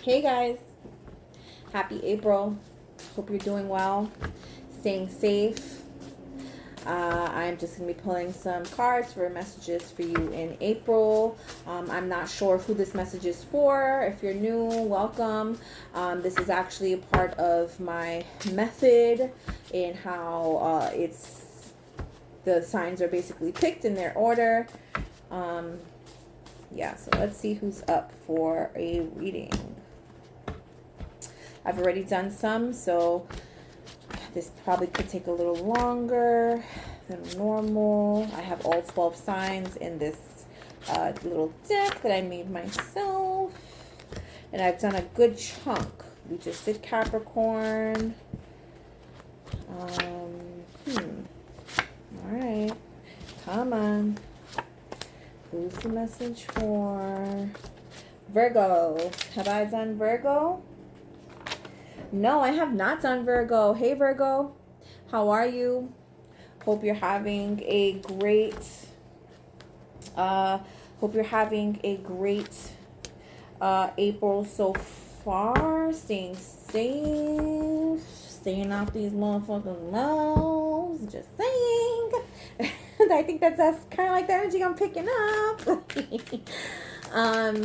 Hey guys, happy April. Hope you're doing well, staying safe. I'm just going to be pulling some cards for messages for you in April. I'm not sure who this message is for. If you're new, welcome. This is actually a part of my method in how the signs are basically picked in their order. Yeah, so let's see who's up for a reading. I've already done some, so this probably could take a little longer than normal. I have all 12 signs in this little deck that I made myself. And I've done a good chunk. We just did Capricorn. Alright. Come on. Who's the message for Virgo? Have I done Virgo? No, I have not done Virgo. Hey Virgo, how are you? Hope you're having a great April so far. Staying safe, staying off these motherfucking lows. Just saying. I think that's kind of like the energy I'm picking up. All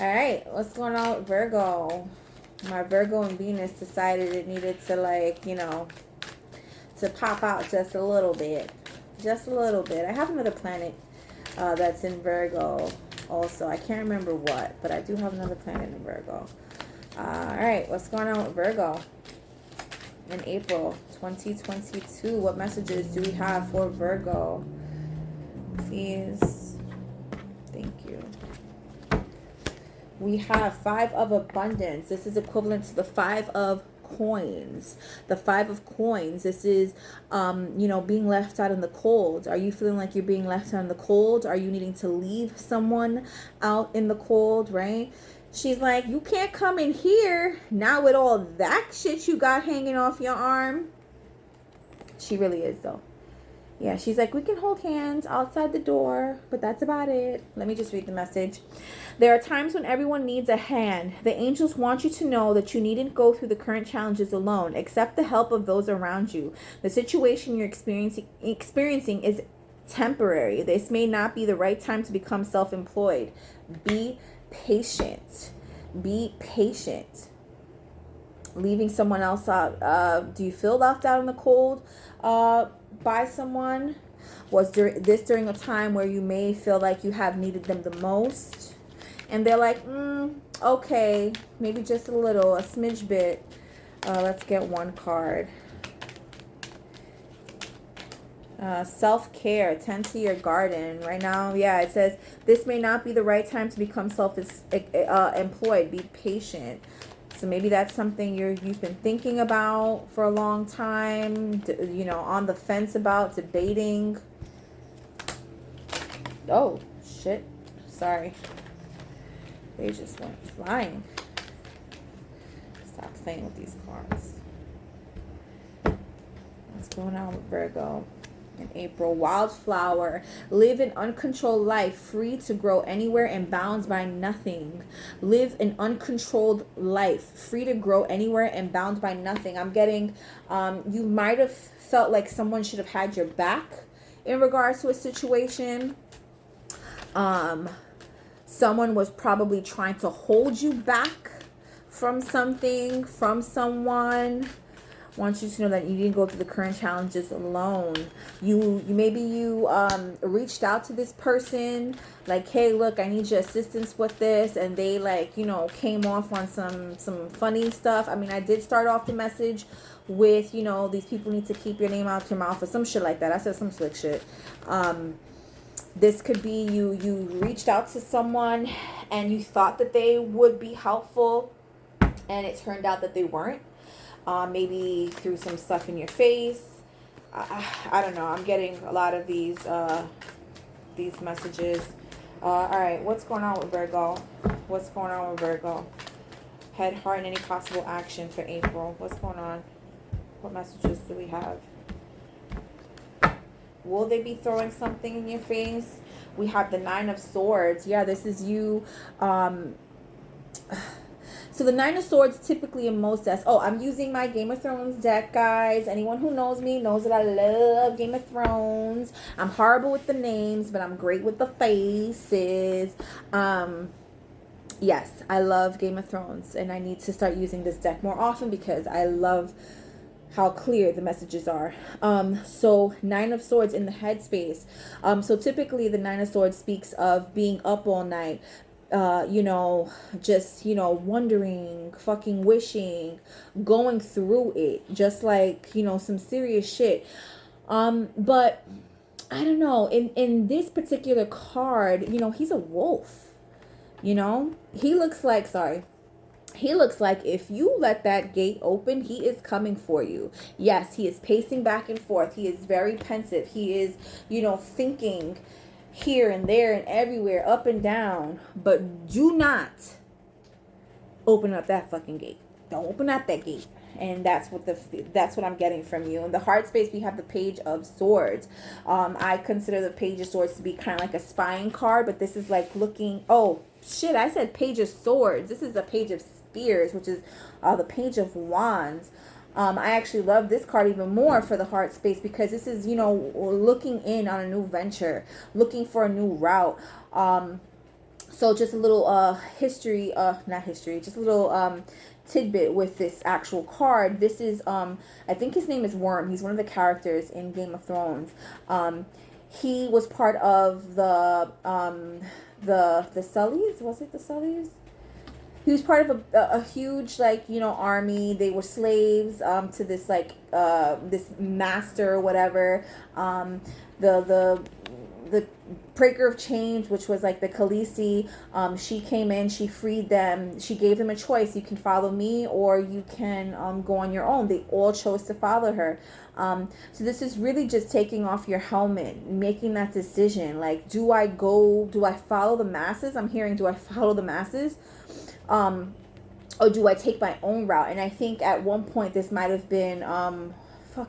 right, what's going on with Virgo? My Virgo and Venus decided it needed to to pop out just a little bit. Just a little bit. I have another planet that's in Virgo also. I can't remember what, but I do have another planet in Virgo. All right, what's going on with Virgo in April 2022? What messages do we have for Virgo? Please. Thank you. We have Five of Abundance. This is equivalent to the Five of Coins. The Five of Coins. This is, being left out in the cold. Are you feeling like you're being left out in the cold? Are you needing to leave someone out in the cold, right? She's like, you can't come in here now with all that shit you got hanging off your arm. She really is, though. Yeah, she's like, we can hold hands outside the door, but that's about it. Let me just read the message. There are times when everyone needs a hand. The angels want you to know that you needn't go through the current challenges alone. Accept the help of those around you. The situation you're experiencing is temporary. This may not be the right time to become self-employed. Be patient. Be patient. Leaving someone else out. Do you feel left out in the cold by someone? Was this during a time where you may feel like you have needed them the most? And they're like, okay, maybe just a little, a smidge bit. Let's get one card. Self-care, tend to your garden. Right now, yeah, it says, this may not be the right time to become self-employed. Be patient. So maybe that's something you've been thinking about for a long time, on the fence about, debating. Oh, shit. Sorry. They just went flying. Stop playing with these cards. What's going on with Virgo in April? Wildflower. Live an uncontrolled life, free to grow anywhere and bound by nothing. Live an uncontrolled life, free to grow anywhere and bound by nothing. I'm getting, you might have felt like someone should have had your back in regards to a situation. Someone was probably trying to hold you back from something, from someone. I want you to know that you didn't go through the current challenges alone. You reached out to this person like, hey, look, I need your assistance with this, and they came off on some funny stuff. I mean, I did start off the message with, these people need to keep your name out your mouth or some shit like that. I said some slick shit. This could be you reached out to someone and you thought that they would be helpful, and it turned out that they weren't. Maybe threw some stuff in your face. I don't know. I'm getting a lot of these messages. All right, what's going on with Virgo? What's going on with Virgo? Head, heart, and any possible action for April. What's going on? What messages do we have? Will they be throwing something in your face? We have the Nine of Swords. Yeah, this is you So the Nine of Swords typically in most decks. Oh, I'm using my Game of Thrones deck, guys. Anyone who knows me knows that I love Game of Thrones. I'm horrible with the names, but I'm great with the faces. Yes, I love Game of Thrones, and I need to start using this deck more often because I love how clear the messages are. So Nine of Swords in the headspace. So typically the Nine of Swords speaks of being up all night, just, wondering, fucking wishing, going through it, just like, some serious shit. But I don't know, in this particular card, he's a wolf, he looks like, sorry, he looks like if you let that gate open, he is coming for you. Yes, he is pacing back and forth. He is very pensive. He is, thinking here and there and everywhere, up and down. But do not open up that fucking gate. Don't open up that gate. And that's what I'm getting from you. In the heart space, we have the Page of Swords. I consider the Page of Swords to be kind of like a spying card, but this is like looking. Oh shit! I said Page of Swords. This is the Page of Spears, which is the Page of Wands. I actually love this card even more for the heart space because this is, looking in on a new venture, looking for a new route. So just a little just a little tidbit with this actual card. This is I think his name is Worm. He's one of the characters in Game of Thrones. He was part of the Sullys. Was it the Sullys? He was part of a huge, like, army. They were slaves to this, like, this master or whatever. The breaker of chains, which was like the Khaleesi, she came in, she freed them, she gave them a choice. You can follow me or you can go on your own. They all chose to follow her. So this is really just taking off your helmet, making that decision. Like, do I follow the masses? I'm hearing, do I follow the masses? Or do I take my own route? And I think at one point this might have been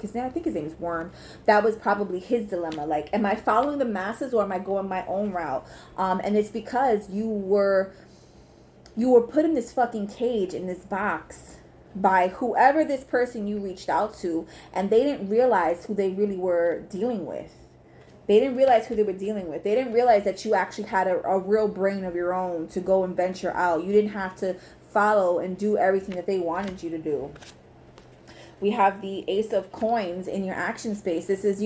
his name, I think his name is Worm. That was probably his dilemma. Like, am I following the masses or am I going my own route? And it's because you were put in this fucking cage, in this box, by whoever this person you reached out to, and they didn't realize who they really were dealing with. They didn't realize who they were dealing with. They didn't realize that you actually had a real brain of your own to go and venture out. You didn't have to follow and do everything that they wanted you to do. We have the Ace of Coins in your action space. This is,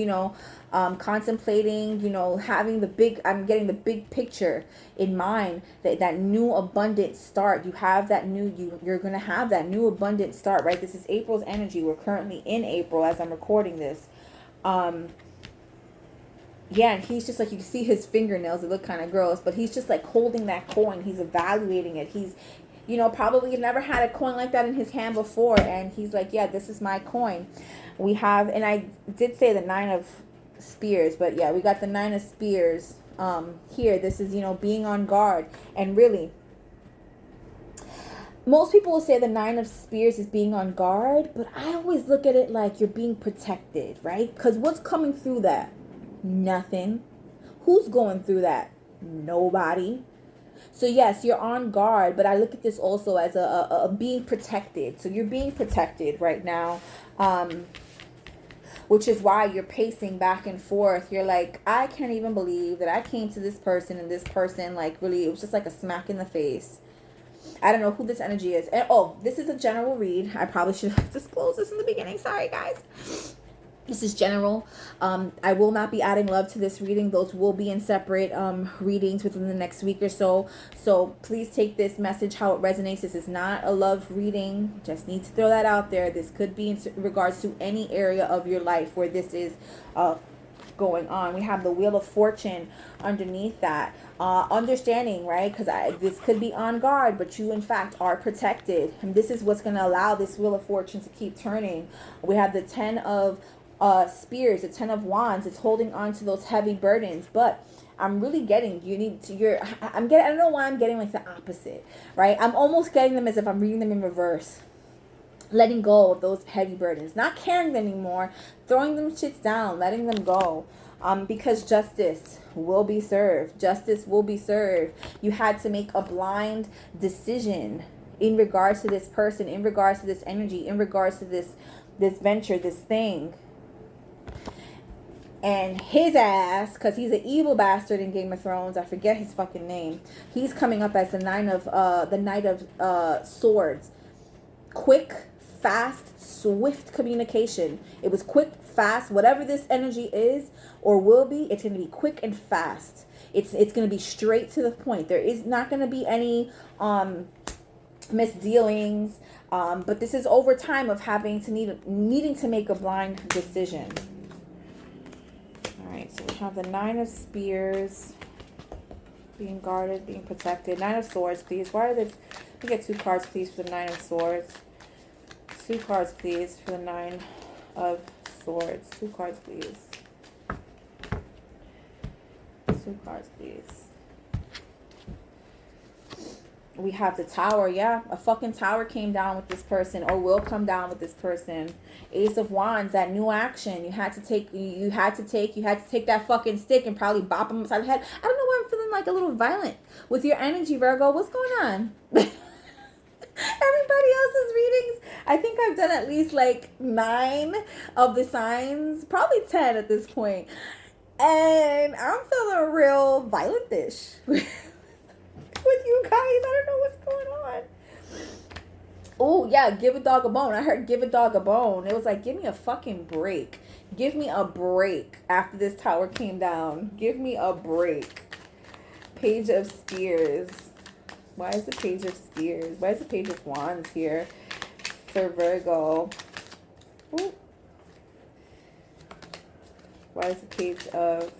contemplating, having I'm getting the big picture in mind, that new abundant start. You have that you're going to have that new abundant start, right? This is April's energy. We're currently in April as I'm recording this. Yeah, and he's just like, you can see his fingernails, they look kind of gross, but he's just like holding that coin. He's evaluating it. He's, probably never had a coin like that in his hand before. And he's like, yeah, this is my coin. We have, and I did say the Nine of Spears, but yeah, we got the Nine of Spears here. This is, being on guard. And really, most people will say the Nine of Spears is being on guard, but I always look at it like you're being protected, right? Because what's coming through that? Nothing. Who's going through that? Nobody. So yes, you're on guard, but I look at this also as a being protected. So you're being protected right now, which is why you're pacing back and forth. You're like, I can't even believe that I came to this person, and this person, like, really, it was just like a smack in the face. I don't know who this energy is. And this is a general read. I probably should have disclosed this in the beginning. Sorry, guys. This is general. I will not be adding love to this reading. Those will be in separate readings within the next week or so. So please take this message how it resonates. This is not a love reading. Just need to throw that out there. This could be in regards to any area of your life where this is going on. We have the Wheel of Fortune underneath that. Understanding, right? Because this could be on guard, but you in fact are protected. And this is what's going to allow this Wheel of Fortune to keep turning. We have the Ten of Spears, the Ten of Wands. It's holding on to those heavy burdens, but I'm really getting, I don't know why I'm getting like the opposite, right? I'm almost getting them as if I'm reading them in reverse. Letting go of those heavy burdens, not carrying them anymore, throwing them shits down, letting them go. Because justice will be served. Justice will be served. You had to make a blind decision in regards to this person, in regards to this energy, in regards to this venture, this thing. And his ass, because he's an evil bastard in Game of Thrones, I forget his fucking name, he's coming up as the Knight of Swords. Quick, fast, swift communication. It was quick, fast. Whatever this energy is or will be, it's going to be quick and fast. It's going to be straight to the point. There is not going to be any misdealings. But this is over time of needing to make a blind decision. All right, so we have the Nine of Spears, being guarded, being protected. Nine of Swords, please. Why are this? Let me get 2 cards, please, for the Nine of Swords. 2 cards, please, for the Nine of Swords. 2 cards, please. 2 cards, please. We have the Tower. Yeah, a fucking tower came down with this person, or will come down with this person. Ace of Wands, that new action. You had to take that fucking stick and probably bop him upside the head. I don't know why I'm feeling like a little violent with your energy, Virgo. What's going on? Everybody else's readings, I think I've done at least like 9 of the signs, probably 10 at this point, and I'm feeling real violent-ish with you guys. I don't know what's going on. Oh yeah, give a dog a bone. I heard give a dog a bone. It was like, give me a fucking break. Give me a break after this tower came down. Give me a break. Page of Spears. Why is the Page of Spears? Why is the Page of Wands here for Virgo? Ooh. Why is the Page of...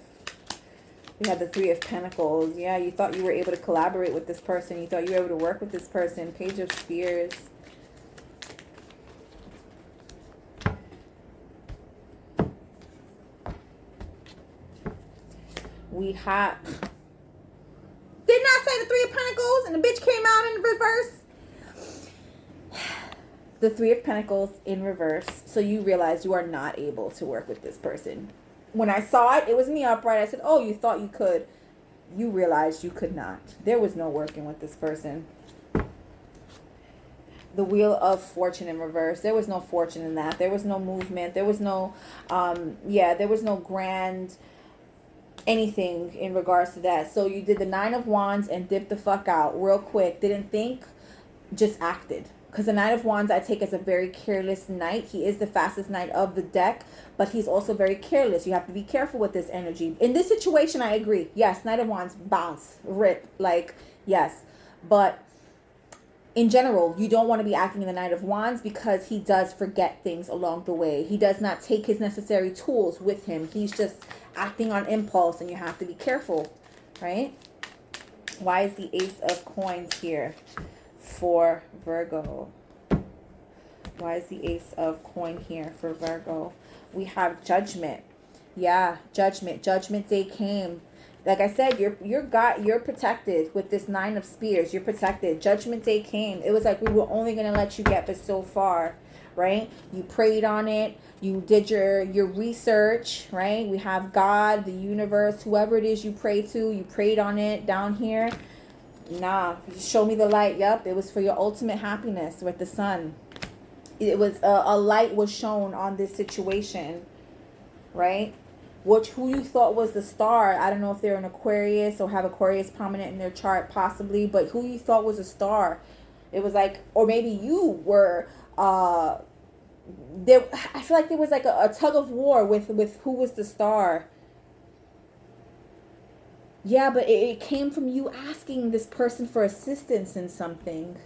We have the Three of Pentacles. Yeah, you thought you were able to collaborate with this person. You thought you were able to work with this person. Page of Spears. We have... Did not say the Three of Pentacles and the bitch came out in reverse. The Three of Pentacles in reverse. So you realize you are not able to work with this person. When I saw it, it was in the upright. I said, oh, you thought you could. You realized you could not. There was no working with this person. The Wheel of Fortune in reverse. There was no fortune in that. There was no movement. There was no, there was no grand anything in regards to that. So you did the Nine of Wands and dipped the fuck out real quick. Didn't think, just acted. Because the Knight of Wands I take as a very careless knight. He is the fastest knight of the deck, but he's also very careless. You have to be careful with this energy. In this situation, I agree. Yes, Knight of Wands, bounce, rip, like, yes. But in general, you don't want to be acting in the Knight of Wands because he does forget things along the way. He does not take his necessary tools with him. He's just acting on impulse, and you have to be careful, right? Why is the Ace of Coins here for Virgo? Why is the Ace of Coin here for Virgo? We have Judgment. Yeah, Judgment. Judgment Day came. Like I said, you're protected with this Nine of Spears. You're protected. Judgment Day came. It was like we were only going to let you get but so far, right? You prayed on it. You did your research, right? We have God, the universe, whoever it is you pray to. You prayed on it down here. Nah, show me the light. Yep, it was for your ultimate happiness with the sun. It was a light was shown on this situation, right? Who you thought was the star. I don't know if they're an Aquarius or have Aquarius prominent in their chart, possibly, but who you thought was a star. It was like, or maybe you were, there. I feel like there was like a tug of war with who was the star. Yeah, but it came from you asking this person for assistance in something.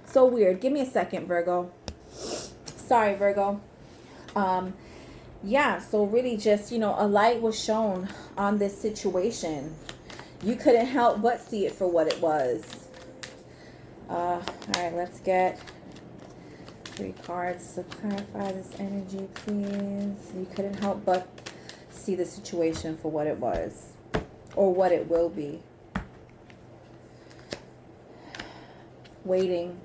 So weird. Give me a second, Virgo. Sorry, Virgo. Yeah, so really just, a light was shown on this situation. You couldn't help but see it for what it was. All right, let's get 3 cards to clarify this energy, please. You couldn't help but see the situation for what it was or what it will be. Waiting.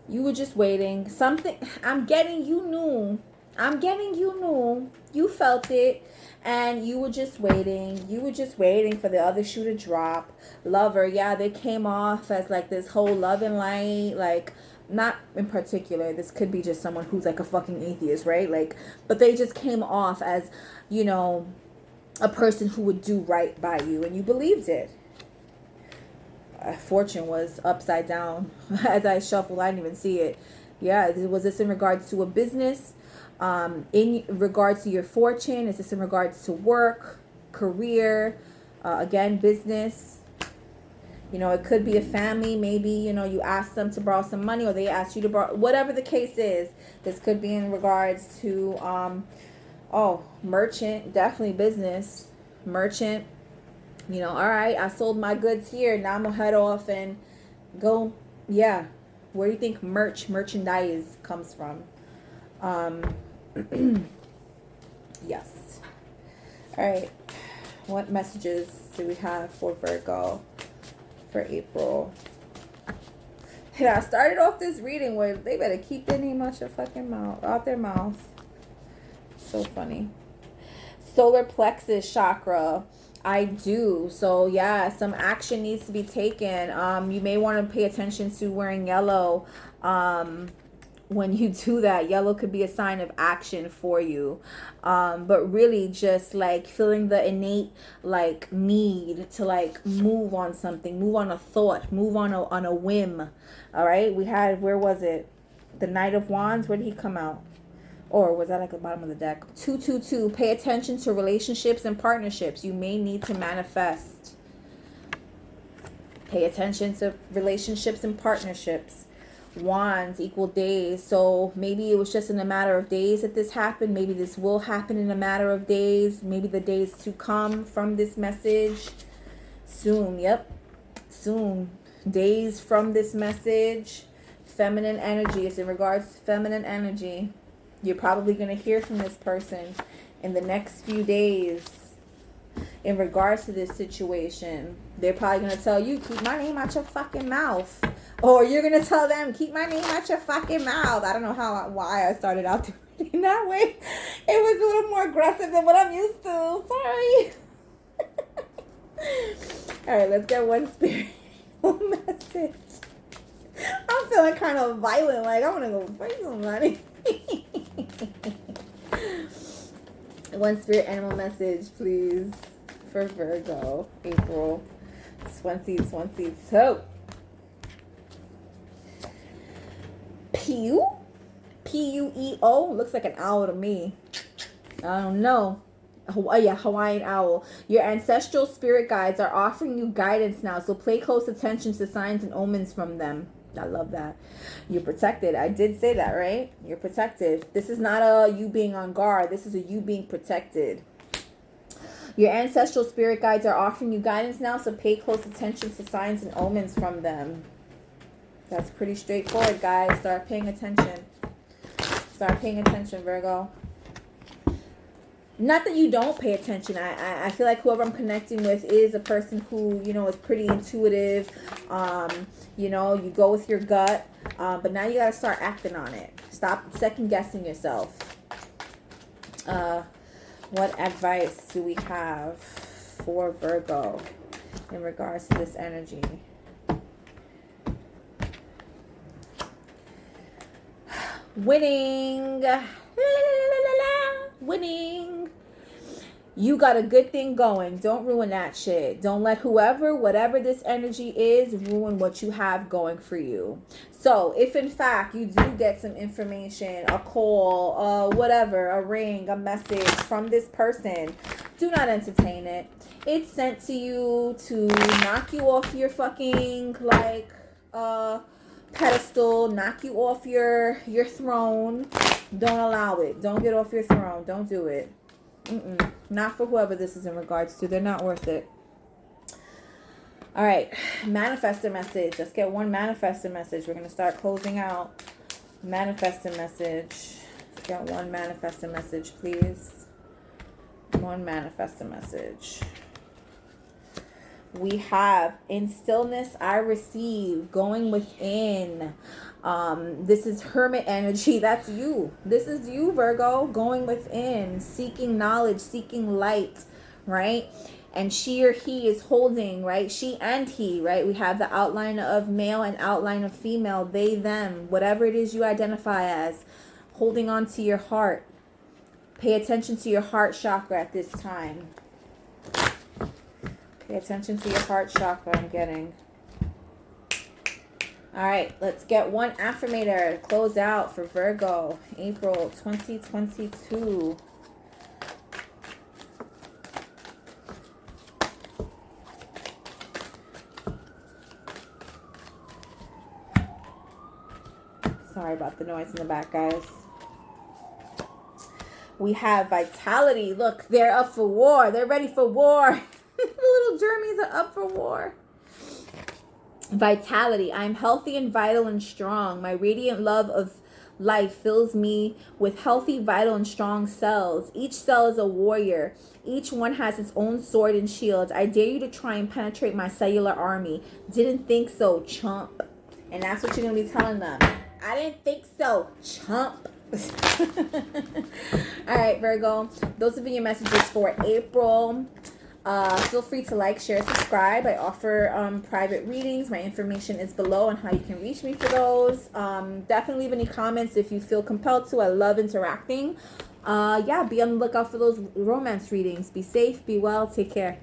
You were just waiting. Something, I'm getting, you knew I'm getting you knew. You felt it. And you were just waiting. You were just waiting for the other shoe to drop. Lover, yeah, they came off as like this whole love and light. Like, not in particular. This could be just someone who's like a fucking atheist, right? Like, but they just came off as, you know, a person who would do right by you. And you believed it. Fortune was upside down as I shuffled. I didn't even see it. Yeah, was this in regards to a business? In regards to your fortune? Is this in regards to work, career, again, business? You know, it could be a family. Maybe, you know, you asked them to borrow some money or they asked you to borrow. Whatever the case is, this could be in regards to, merchant, definitely business, merchant. You know, all right, I sold my goods here. Now I'm going to head off and go. Yeah. Where do you think merchandise comes from? Yes. All right. What messages do we have for Virgo for April? And I started off this reading with, they better keep their name out your fucking mouth, out their mouth. So funny. Solar plexus chakra. I do. So yeah, some action needs to be taken. You may want to pay attention to wearing yellow. When you do that, yellow could be a sign of action for you. But really just like feeling the innate like need to like move on something, move on a thought, move on a whim. All right. We had, where was it? The Knight of Wands. Where did he come out? Or was that like the bottom of the deck? 222. Pay attention to relationships and partnerships. You may need to manifest. Pay attention to relationships and partnerships. Wands equal days. So maybe it was just in a matter of days that this happened. Maybe this will happen in a matter of days. Maybe the days to come from this message. Soon. Yep. Soon. Days from this message. Feminine energy. It's in regards to feminine energy. You're probably going to hear from this person in the next few days in regards to this situation. They're probably going to tell you, keep my name out your fucking mouth. Or you're going to tell them, keep my name out your fucking mouth. I don't know why I started out in that way. It was a little more aggressive than what I'm used to. Sorry. All right, let's get one spirit message. I'm feeling kind of violent. Like, I want to go fight somebody. One spirit animal message, please, for Virgo, April 2022. Pueo. Looks like an owl to me. I don't know. Hawaiian owl. Your ancestral spirit guides are offering you guidance now, so pay close attention to signs and omens from them. I love that. You're protected. I did say that, right? You're protected. This is not a you being on guard. This is a you being protected. Your ancestral spirit guides are offering you guidance now, so pay close attention to signs and omens from them. That's pretty straightforward, guys. Start paying attention. Start paying attention, Virgo. Not that you don't pay attention. I feel like whoever I'm connecting with is a person who, you know, is pretty intuitive. You know, you go with your gut. But now you got to start acting on it. Stop second guessing yourself. What advice do we have for Virgo in regards to this energy? Winning. Winning. You got a good thing going. Don't ruin that shit. Don't let whatever this energy is, ruin what you have going for you. So if in fact you do get some information, a call, whatever, a ring, a message from this person, do not entertain it. It's sent to you to knock you off your fucking pedestal, knock you off your throne. Don't allow it. Don't get off your throne. Don't do it. Not for whoever this is in regards to. They're not worth it. All right. Manifestor message. Let's get one manifestor message. We're going to start closing out. Manifestor message. Let's get one manifestor message, please. One manifestor message. We have in stillness I receive, going within. This is hermit energy. That's you. This is you, Virgo, going within, seeking knowledge, seeking light, right? And she or he is holding, right? She and he, right? We have the outline of male and outline of female, they, them, whatever it is you identify as, holding on to your heart. Pay attention to your heart chakra at this time. Pay attention to your heart chakra, I'm getting. All right, let's get one affirmator to close out for Virgo, April 2022. Sorry about the noise in the back, guys. We have vitality. Look, they're up for war. They're ready for war. The little germies are up for war. Vitality. I am healthy and vital and strong. My radiant love of life fills me with healthy, vital, and strong cells. Each cell is a warrior. Each one has its own sword and shield. I dare you to try and penetrate my cellular army. Didn't think so, chump. And that's what you're going to be telling them. I didn't think so, chump. All right, Virgo. Those have been your messages for April. Feel free to like, share, subscribe. I offer private readings. My information is below on how you can reach me for those. Definitely leave any comments if you feel compelled to. I love interacting. Yeah, be on the lookout for those romance readings. Be safe, be well, take care.